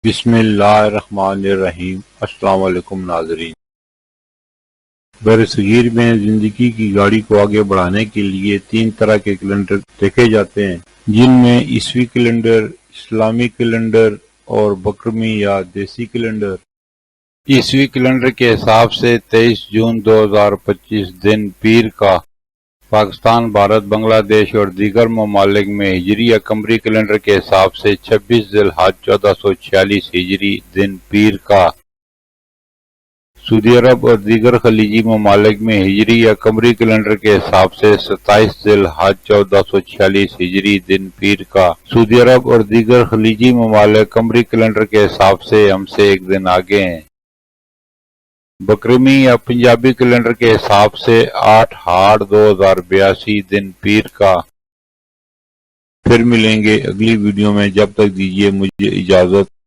बिस्मिल्लाहिर्रहमानिर्रहीम। अस्सलाम वालेकुम नाज़रीन। बरसगीर में जिंदगी की गाड़ी को आगे बढ़ाने के लिए 3 तरह के कैलेंडर देखे जाते हैं, जिनमें ईसवी कैलेंडर, इस्लामी कैलेंडर और बकरमी या देसी कैलेंडर। ईसवी कैलेंडर के हिसाब से 23 जून 2025 दिन पीर का पाकिस्तान, भारत, बांग्लादेश और दीगर ममालिक में हिजरी या कमरी कैलेंडर के हिसाब से 26 ज़िलहज 1446 हिजरी दिन पीर का। सऊदी अरब और दीगर खलीजी ममालिक में हिजरी या कमरी कैलेंडर के हिसाब से 27 ज़िलहज 1446 हिजरी दिन पीर का। सऊदी अरब और दीगर खलीजी ममालिक कमरी कैलेंडर के हिसाब से हमसे एक दिन आगे हैं। बकरमी या पंजाबी कैलेंडर के हिसाब से 8 हाड़ 2082 दिन पीर का। फिर मिलेंगे अगली वीडियो में, जब तक दीजिए मुझे इजाजत।